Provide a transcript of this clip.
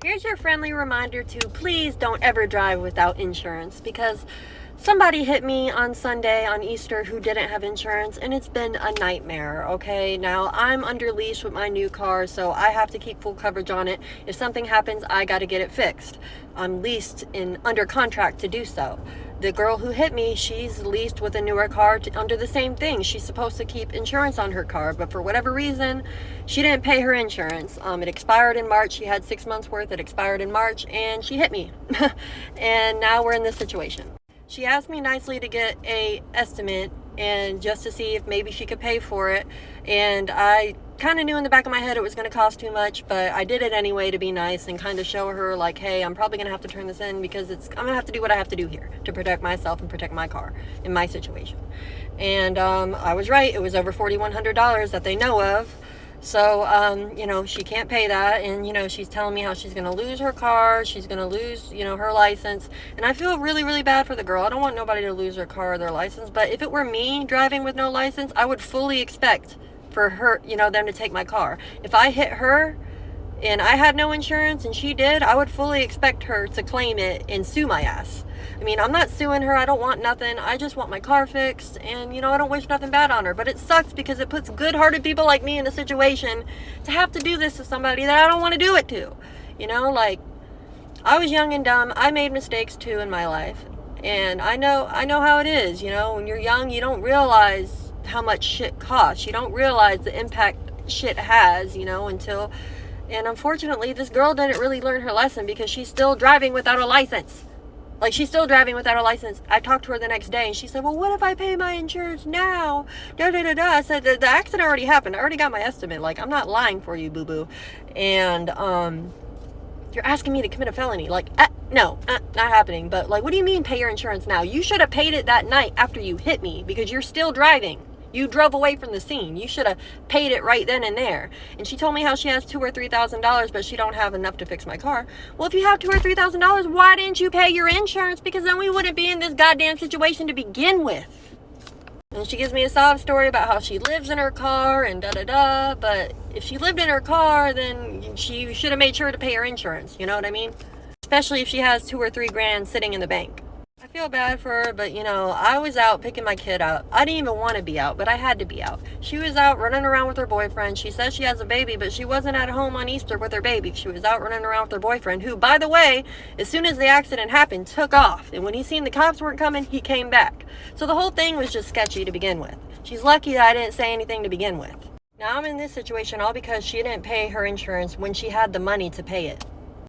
Here's your friendly reminder to please don't ever drive without insurance, because somebody hit me on Sunday on Easter who didn't have insurance, and it's been a nightmare. Okay, now I'm under leash with my new car, so I have to keep full coverage on it. If something happens, I got to get it fixed. I'm leased under contract to do so. The girl who hit me, she's leased with a newer car under the same thing. She's supposed to keep insurance on her car, but for whatever reason, she didn't pay her insurance. It expired in March. She had 6 months worth. It expired in March, and she hit me. And now we're in this situation. She asked me nicely to get a estimate and just to see if maybe she could pay for it. And I kind of knew in the back of my head it was going to cost too much, but I did it anyway to be nice and kind of show her like, hey, I'm probably going to have to turn this in because I'm going to have to do what I have to do here to protect myself and protect my car in my situation. And I was right. It was over $4,100 that they know of. So, she can't pay that. And, she's telling me how she's going to lose her car. She's going to lose, her license. And I feel really, really bad for the girl. I don't want nobody to lose their car or their license. But if it were me driving with no license, I would fully expect for her, them to take my car. If I hit her and I had no insurance and she did, I would fully expect her to claim it and sue my ass. I mean, I'm not suing her. I don't want nothing. I just want my car fixed. And, I don't wish nothing bad on her. But it sucks because it puts good-hearted people like me in a situation to have to do this to somebody that I don't want to do it to. I was young and dumb. I made mistakes, too, in my life. And I know how it is. When you're young, you don't realize how much shit costs. You don't realize the impact shit has, until... And unfortunately, this girl didn't really learn her lesson because she's still driving without a license. She's still driving without a license. I talked to her the next day, and she said, well, what if I pay my insurance now? I said, the accident already happened. I already got my estimate. I'm not lying for you, boo-boo. And you're asking me to commit a felony. No, not happening. But, what do you mean pay your insurance now? You should have paid it that night after you hit me because you're still driving. You drove away from the scene. You should have paid it right then and there. And she told me how she has $2,000 or $3,000, but she don't have enough to fix my car. Well, if you have $2,000 or $3,000, why didn't you pay your insurance? Because then we wouldn't be in this goddamn situation to begin with. And she gives me a sob story about how she lives in her car and da-da-da. But if she lived in her car, then she should have made sure to pay her insurance. You know what I mean? Especially if she has $2,000 or $3,000 sitting in the bank. I feel bad for her, but I was out picking my kid out. I didn't even want to be out, but I had to be out. She was out running around with her boyfriend. She says she has a baby, but she wasn't at home on Easter with her baby. She was out running around with her boyfriend, who, by the way, as soon as the accident happened, took off. And when he seen the cops weren't coming, he came back. So the whole thing was just sketchy to begin with. She's lucky that I didn't say anything to begin with. Now I'm in this situation all because she didn't pay her insurance when she had the money to pay it.